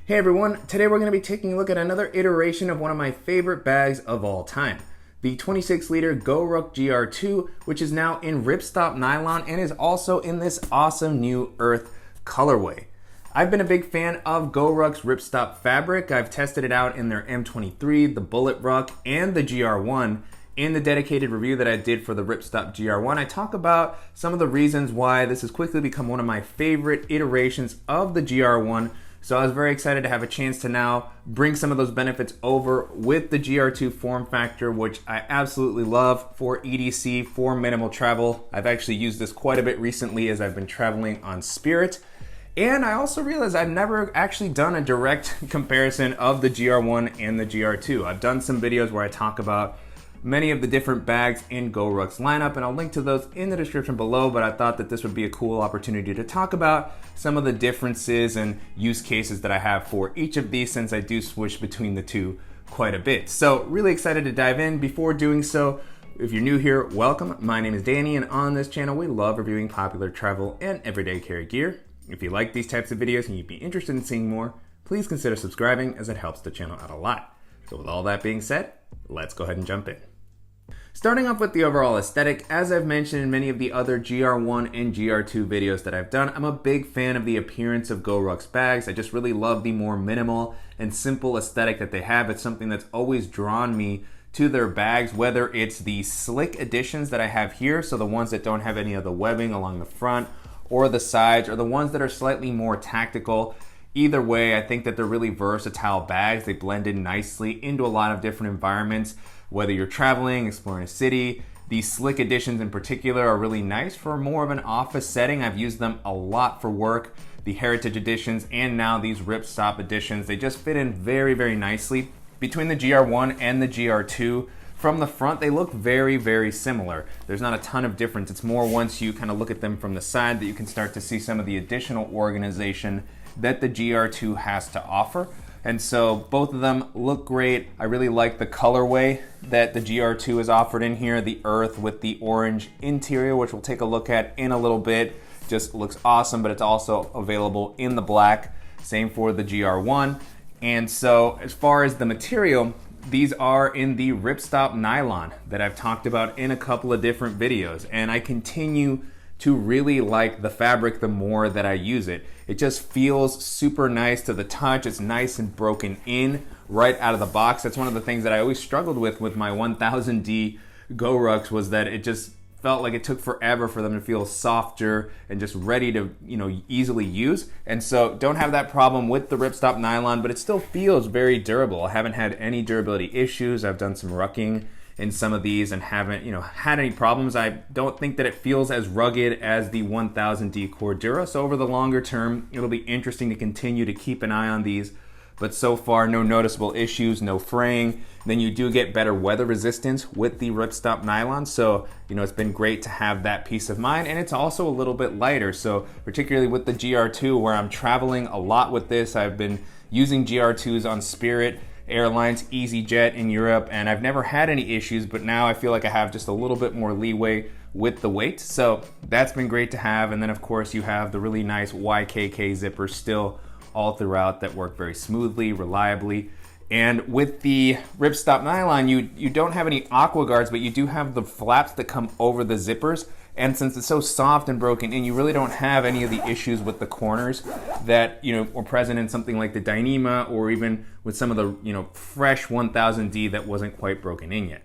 Hey everyone, today we're going to be taking a look at another iteration of one of my favorite bags of all time. The 26-liter Goruck GR2, which is now in Ripstop Nylon and is also in this awesome new earth colorway. I've been a big fan of Goruck's Ripstop fabric. I've tested it out in their M23, the Bullet Ruck, and the GR1. In the dedicated review that I did for the Ripstop GR1, I talk about some of the reasons why this has quickly become one of my favorite iterations of the GR1. So I was very excited to have a chance to now bring some of those benefits over with the GR2 form factor, which I absolutely love for EDC, for minimal travel. I've actually used this quite a bit recently as I've been traveling on Spirit. And I also realized I've never actually done a direct comparison of the GR1 and the GR2. I've done some videos where I talk about many of the different bags in Goruck's lineup, and I'll link to those in the description below, but I thought that this would be a cool opportunity to talk about some of the differences and use cases that I have for each of these, since I do switch between the two quite a bit. So really excited to dive in. Before doing so, if you're new here, welcome. My name is Danny, and on this channel we love reviewing popular travel and everyday carry gear. If you like these types of videos and you'd be interested in seeing more, please consider subscribing, as it helps the channel out a lot. So with all that being said, let's go ahead and jump in. Starting off with the overall aesthetic, as I've mentioned in many of the other GR1 and GR2 videos that I've done, I'm a big fan of the appearance of Goruck's bags. I just really love the more minimal and simple aesthetic that they have. It's something that's always drawn me to their bags, whether it's the slick additions that I have here, so the ones that don't have any of the webbing along the front or the sides, or the ones that are slightly more tactical. Either way, I think that they're really versatile bags. They blend in nicely into a lot of different environments. Whether you're traveling, exploring a city, these slick editions in particular are really nice for more of an office setting. I've used them a lot for work. The Heritage editions and now these Ripstop editions, they just fit in very, very nicely. Between the GR1 and the GR2, from the front, they look very, very similar. There's not a ton of difference. It's more once you kind of look at them from the side that you can start to see some of the additional organization that the GR2 has to offer. And so both of them look great. I really like the colorway that the GR2 is offered in here, the earth with the orange interior, which we'll take a look at in a little bit. Just looks awesome, but it's also available in the black. Same for the GR1. And so as far as the material, these are in the Ripstop Nylon that I've talked about in a couple of different videos. And I continue to really like the fabric the more that I use it. It just feels super nice to the touch. It's nice and broken in right out of the box. That's one of the things that I always struggled with my 1000D Gorucks, was that it just felt like it took forever for them to feel softer and just ready to, easily use. And so don't have that problem with the Ripstop Nylon, but it still feels very durable. I haven't had any durability issues. I've done some rucking in some of these and haven't had any problems. I don't think that it feels as rugged as the 1000D Cordura, so over the longer term it'll be interesting to continue to keep an eye on these, but so far no noticeable issues, no fraying. Then you do get better weather resistance with the Ripstop Nylon, so it's been great to have that peace of mind. And it's also a little bit lighter, so particularly with the GR2, where I'm traveling a lot with this. I've been using GR2s on Spirit Airlines, EasyJet in Europe, and I've never had any issues, but now I feel like I have just a little bit more leeway with the weight, so that's been great to have. And then of course you have the really nice YKK zippers still all throughout that work very smoothly, reliably. And with the Ripstop Nylon, you don't have any aqua guards, but you do have the flaps that come over the zippers. And since it's so soft and broken in, you really don't have any of the issues with the corners that were present in something like the Dyneema, or even with some of the fresh 1000D that wasn't quite broken in yet.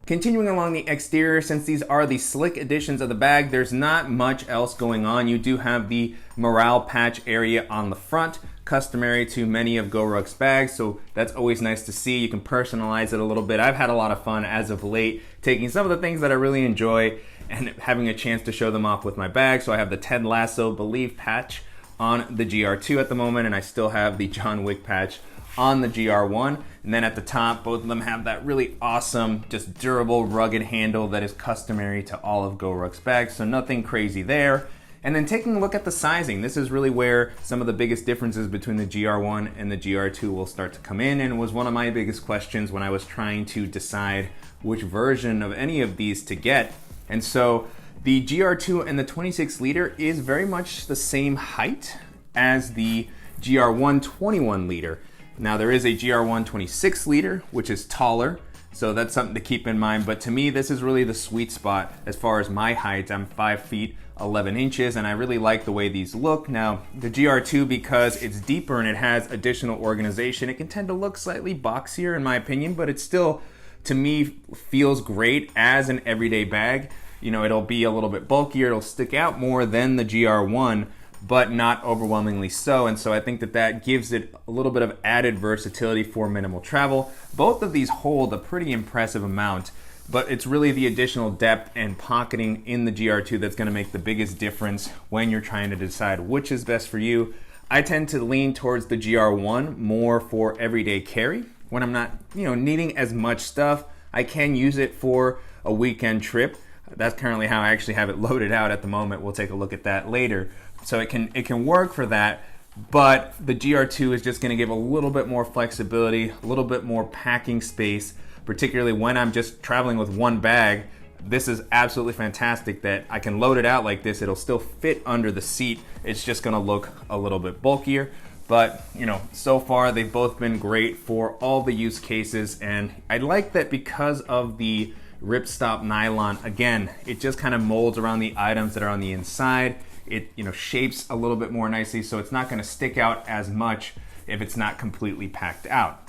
Continuing along the exterior, since these are the slick editions of the bag, there's not much else going on. You do have the morale patch area on the front, customary to many of Goruck's bags, so that's always nice to see. You can personalize it a little bit. I've had a lot of fun as of late taking some of the things that I really enjoy and having a chance to show them off with my bag. So I have the Ted Lasso Believe patch on the GR2 at the moment, and I still have the John Wick patch on the GR1. And then at the top, both of them have that really awesome, just durable, rugged handle that is customary to all of Goruck's bags, so nothing crazy there. And then taking a look at the sizing, this is really where some of the biggest differences between the GR1 and the GR2 will start to come in, and was one of my biggest questions when I was trying to decide which version of any of these to get. And so the GR2 and the 26 liter is very much the same height as the GR1 21 liter. Now there is a GR1 26 liter, which is taller, so that's something to keep in mind. But to me, this is really the sweet spot as far as my height. I'm 5 feet 11 inches, and I really like the way these look. Now, the GR2, because it's deeper and it has additional organization, it can tend to look slightly boxier in my opinion, but it still, to me, feels great as an everyday bag. You know, it'll be a little bit bulkier, it'll stick out more than the GR1, but not overwhelmingly so. And so I think that that gives it a little bit of added versatility for minimal travel. Both of these hold a pretty impressive amount, but it's really the additional depth and pocketing in the GR2 that's gonna make the biggest difference when you're trying to decide which is best for you. I tend to lean towards the GR1 more for everyday carry. When I'm not, needing as much stuff, I can use it for a weekend trip. That's currently how I actually have it loaded out at the moment. We'll take a look at that later. So it can work for that, but the GR2 is just gonna give a little bit more flexibility, a little bit more packing space, particularly when I'm just traveling with one bag. This is absolutely fantastic that I can load it out like this. It'll still fit under the seat. It's just gonna look a little bit bulkier. But, so far they've both been great for all the use cases. And I like that because of the Ripstop Nylon, again, it just kind of molds around the items that are on the inside. It shapes a little bit more nicely, so it's not going to stick out as much if it's not completely packed out.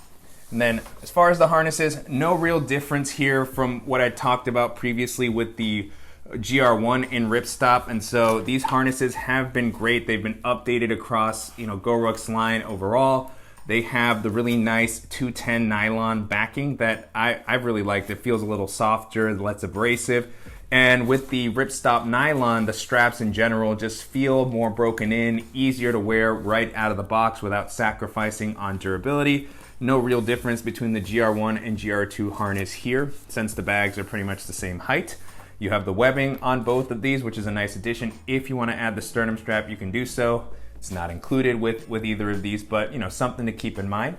And then as far as the harnesses, no real difference here from what I talked about previously with the GR1 in Ripstop. And so these harnesses have been great. They've been updated across Goruck's line overall. They have the really nice 210 nylon backing that I've really liked. It feels a little softer, less abrasive. And with the Ripstop Nylon, the straps in general just feel more broken in, easier to wear right out of the box without sacrificing on durability. No real difference between the GR1 and GR2 harness here, since the bags are pretty much the same height. You have the webbing on both of these, which is a nice addition. If you want to add the sternum strap, you can do so. It's not included with either of these, but something to keep in mind.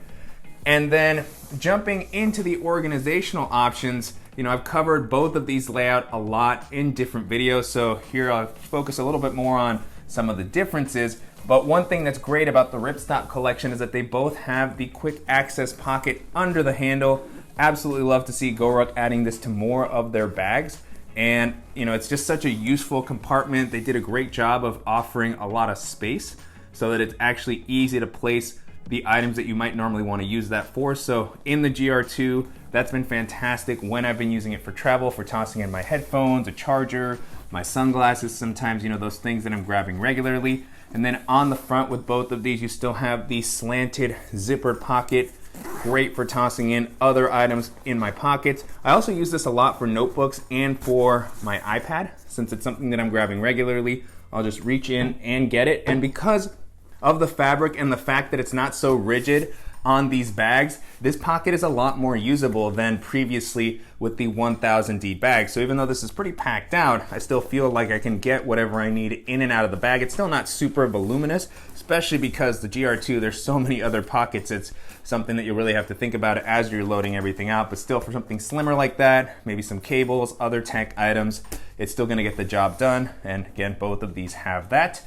And then jumping into the organizational options, I've covered both of these layout a lot in different videos, so here I'll focus a little bit more on some of the differences. But one thing that's great about the Ripstop collection is that they both have the quick access pocket under the handle. Absolutely love to see Goruck adding this to more of their bags. And it's just such a useful compartment. They did a great job of offering a lot of space so that it's actually easy to place the items that you might normally want to use that for. So in the GR2, that's been fantastic when I've been using it for travel, for tossing in my headphones, a charger, my sunglasses, sometimes, those things that I'm grabbing regularly. And then on the front with both of these, you still have the slanted zippered pocket, great for tossing in other items in my pockets. I also use this a lot for notebooks and for my iPad. Since it's something that I'm grabbing regularly, I'll just reach in and get it. And because of the fabric and the fact that it's not so rigid on these bags, this pocket is a lot more usable than previously with the 1000D bag. So even though this is pretty packed out, I still feel like I can get whatever I need in and out of the bag. It's still not super voluminous, especially because the GR2, there's so many other pockets. It's something that you really have to think about as you're loading everything out. But still, for something slimmer like that, maybe some cables, other tech items, it's still gonna get the job done. And again, both of these have that.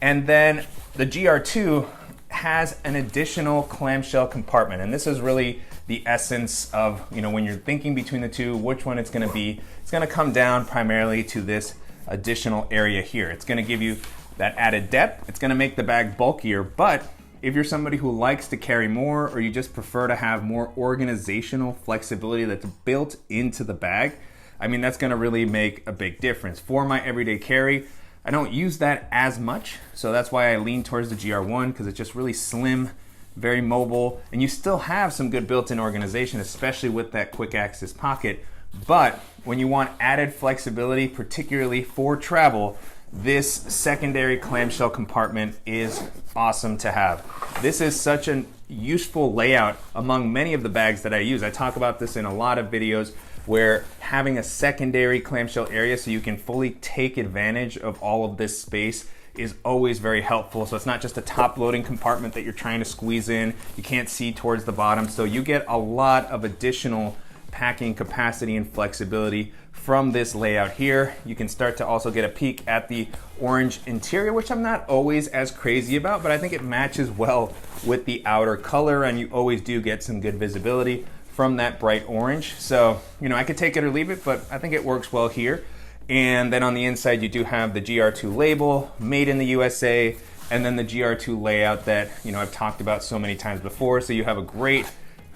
And then the GR2 has an additional clamshell compartment, and this is really the essence of when you're thinking between the two, which one it's going to be. It's going to come down primarily to this additional area here. It's going to give you that added depth. It's going to make the bag bulkier, but if you're somebody who likes to carry more, or you just prefer to have more organizational flexibility that's built into the bag, that's going to really make a big difference. For my everyday carry, I don't use that as much, so that's why I lean towards the GR1, because it's just really slim, very mobile, and you still have some good built-in organization, especially with that quick access pocket. But when you want added flexibility, particularly for travel, this secondary clamshell compartment is awesome to have. This is such a useful layout among many of the bags that I use. I talk about this in a lot of videos, where having a secondary clamshell area so you can fully take advantage of all of this space is always very helpful. So it's not just a top loading compartment that you're trying to squeeze in. You can't see towards the bottom, so you get a lot of additional packing capacity and flexibility from this layout here. You can start to also get a peek at the orange interior, which I'm not always as crazy about, but I think it matches well with the outer color, and you always do get some good visibility from that bright orange. So, you know, I could take it or leave it, but I think it works well here. And then on the inside, you do have the GR2 label, made in the USA, and then the GR2 layout that, you know, I've talked about so many times before. So you have a great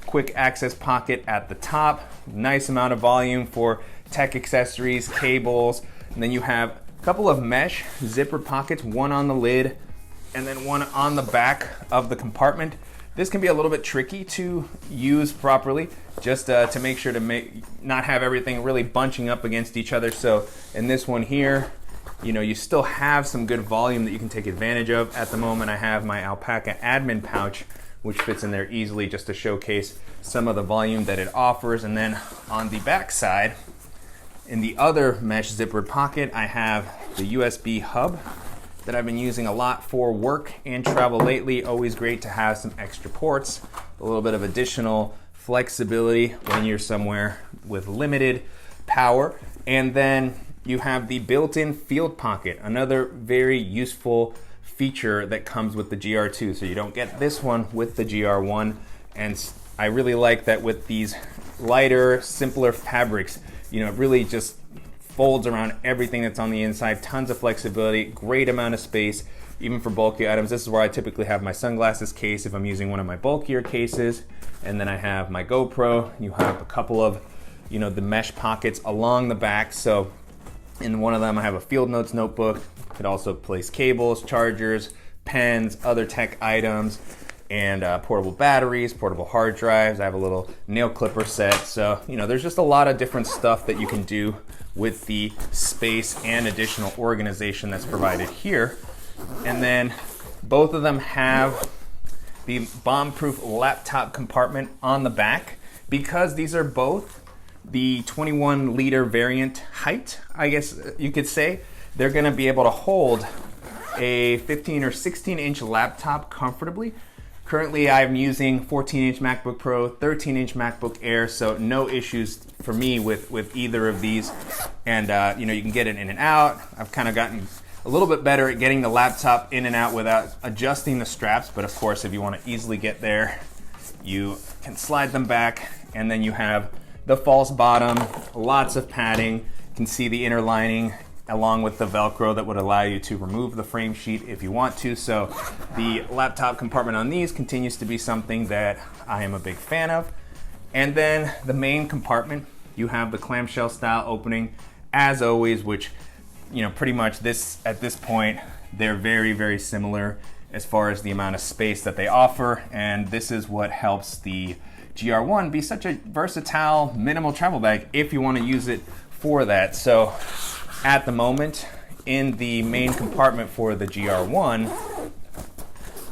quick access pocket at the top, nice amount of volume for tech accessories, cables, and then you have a couple of mesh zipper pockets, one on the lid and then one on the back of the compartment. This can be a little bit tricky to use properly, just to make sure to not have everything really bunching up against each other. So in this one here, you know, you still have some good volume that you can take advantage of. At the moment, I have my alpaca admin pouch, which fits in there easily just to showcase some of the volume that it offers. And then on the back side, in the other mesh zippered pocket, I have the USB hub that I've been using a lot for work and travel lately. Always great to have some extra ports, a little bit of additional flexibility when you're somewhere with limited power. And then you have the built-in field pocket, another very useful feature that comes with the GR2. So you don't get this one with the GR1. And I really like that with these lighter, simpler fabrics, you know, it really just folds around everything that's on the inside. Tons of flexibility, great amount of space, even for bulky items. This is where I typically have my sunglasses case if I'm using one of my bulkier cases. And then I have my GoPro. You have a couple of, you know, the mesh pockets along the back. So in one of them, I have a field notes notebook. Could also place cables, chargers, pens, other tech items, and portable batteries, portable hard drives. I have a little nail clipper set. So, you know, there's just a lot of different stuff that you can do with the space and additional organization that's provided here. And then both of them have the bomb-proof laptop compartment on the back. Because these are both the 21 liter variant height, I guess you could say, they're gonna be able to hold a 15 or 16 inch laptop comfortably. Currently, I'm using 14-inch MacBook Pro, 13-inch MacBook Air, so no issues for me with either of these. And you know, you can get it in and out. I've kind of gotten a little bit better at getting the laptop in and out without adjusting the straps, but of course, if you want to easily get there, you can slide them back, and then you have the false bottom, lots of padding. You can see the inner lining along with the Velcro that would allow you to remove the frame sheet if you want to. So the laptop compartment on these continues to be something that I am a big fan of. And then the main compartment, you have the clamshell style opening as always, which, you know, pretty much at this point, they're very, very similar as far as the amount of space that they offer. And this is what helps the GR1 be such a versatile, minimal travel bag if you want to use it for that. So at the moment, in the main compartment for the GR1,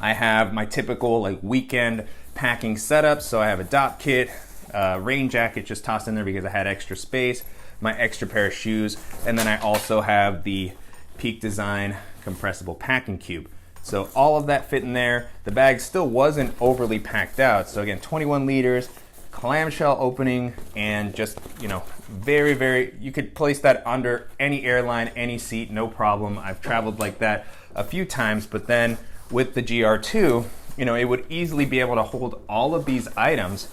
I have my typical like weekend packing setup. So I have a dop kit, rain jacket just tossed in there because I had extra space, my extra pair of shoes, and then I also have the Peak Design compressible packing cube. So all of that fit in there. The bag still wasn't overly packed out. So again, 21 liters, clamshell opening, and just, you know, very, very, you could place that under any airline, any seat, no problem. I've traveled like that a few times, but then with the GR2, you know, it would easily be able to hold all of these items,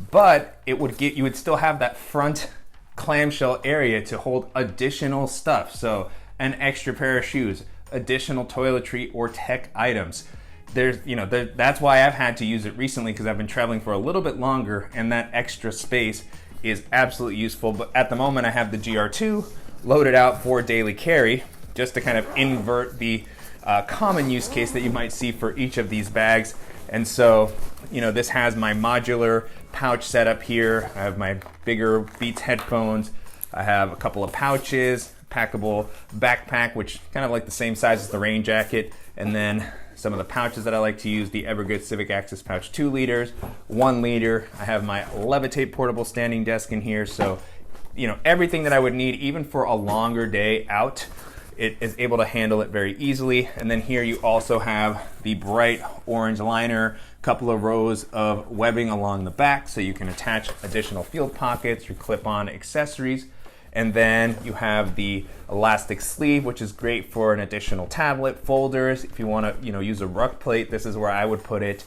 but you would still have that front clamshell area to hold additional stuff. So an extra pair of shoes, additional toiletry or tech items. That's why I've had to use it recently, because I've been traveling for a little bit longer, and that extra space is absolutely useful. But at the moment, I have the GR2 loaded out for daily carry, just to kind of invert the common use case that you might see for each of these bags. And so, you know, this has my modular pouch setup here. I have my bigger Beats headphones. I have a couple of pouches, packable backpack, which kind of like the same size as the rain jacket, and then some of the pouches that I like to use, the Evergood Civic Access pouch, 2 liters, 1 liter. I have my Levitate portable standing desk in here. So, you know, everything that I would need, even for a longer day out, it is able to handle it very easily. And then here you also have the bright orange liner couple of rows of webbing along the back so you can attach additional field pockets, your clip-on accessories. And then you have the elastic sleeve, which is great for an additional tablet, folders. If you want to, use a ruck plate, this is where I would put it.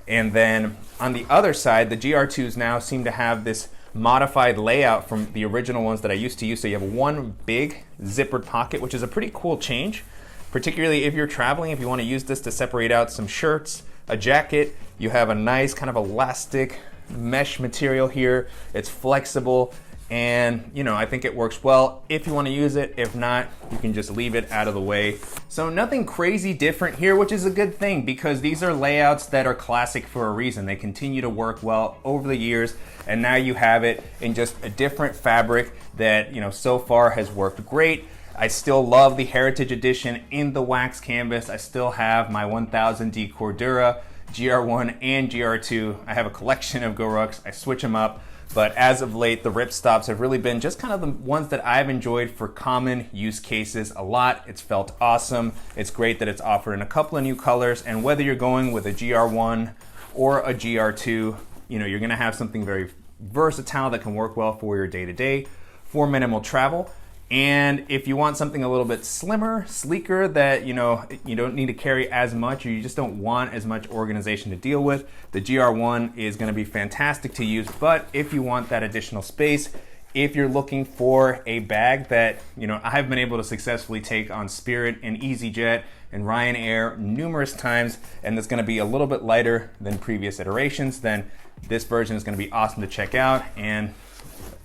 And then on the other side, the GR2s now seem to have this modified layout from the original ones that I used to use. So you have one big zippered pocket, which is a pretty cool change, particularly if you're traveling. If you want to use this to separate out some shirts, a jacket, you have a nice kind of elastic mesh material here. It's flexible. And I think it works well if you want to use it. If not, you can just leave it out of the way. So nothing crazy different here, which is a good thing because these are layouts that are classic for a reason. They continue to work well over the years, and now you have it in just a different fabric that so far has worked great. I still love the Heritage Edition in the wax canvas. I still have my 1000D Cordura, GR1 and GR2. I have a collection of Gorucks. I switch them up. But as of late, the Ripstops have really been just kind of the ones that I've enjoyed for common use cases a lot. It's felt awesome. It's great that it's offered in a couple of new colors. And whether you're going with a GR1 or a GR2, you're gonna have something very versatile that can work well for your day-to-day, for minimal travel. And if you want something a little bit slimmer, sleeker, that you don't need to carry as much, or you just don't want as much organization to deal with, the GR1 is going to be fantastic to use. But if you want that additional space, if you're looking for a bag that I've been able to successfully take on Spirit and EasyJet and Ryanair numerous times, and that's going to be a little bit lighter than previous iterations, then this version is going to be awesome to check out. And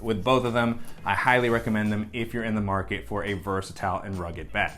with both of them, I highly recommend them if you're in the market for a versatile and rugged bag.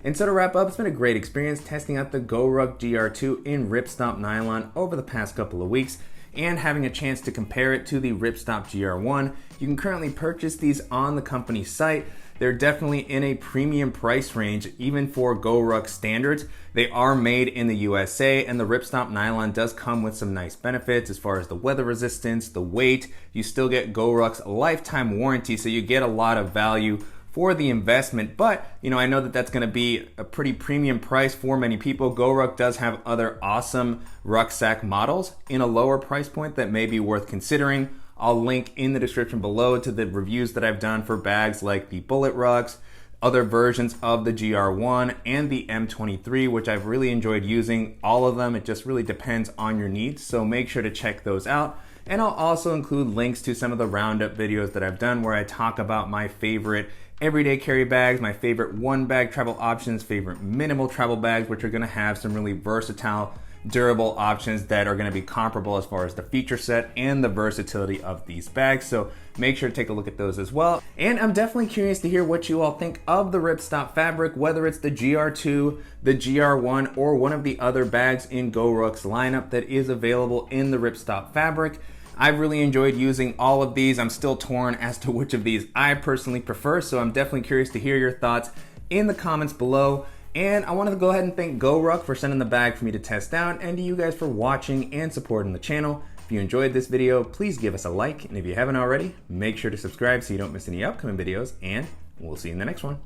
And so to wrap up, it's been a great experience testing out the Goruck GR2 in Ripstop Nylon over the past couple of weeks and having a chance to compare it to the Ripstop GR1. You can currently purchase these on the company's site. They're definitely in a premium price range, even for Goruck standards. They are made in the USA, and the Ripstop Nylon does come with some nice benefits as far as the weather resistance, the weight. You still get Goruck's lifetime warranty, so you get a lot of value for the investment. But I know that that's going to be a pretty premium price for many people. Goruck does have other awesome rucksack models in a lower price point that may be worth considering. I'll link in the description below to the reviews that I've done for bags like the Bullet Rucks, other versions of the GR1 and the M23, which I've really enjoyed using. All of them, it just really depends on your needs, so make sure to check those out. And I'll also include links to some of the roundup videos that I've done where I talk about my favorite everyday carry bags, my favorite one bag travel options, favorite minimal travel bags, which are going to have some really versatile, durable options that are going to be comparable as far as the feature set and the versatility of these bags. So make sure to take a look at those as well. And I'm definitely curious to hear what you all think of the Ripstop fabric, whether it's the GR2, the GR1, or one of the other bags in Goruck's lineup that is available in the Ripstop fabric. I've really enjoyed using all of these. I'm still torn as to which of these I personally prefer, so I'm definitely curious to hear your thoughts in the comments below. And I wanted to go ahead and thank Goruck for sending the bag for me to test out, and to you guys for watching and supporting the channel. If you enjoyed this video, please give us a like, and if you haven't already, make sure to subscribe so you don't miss any upcoming videos, and we'll see you in the next one.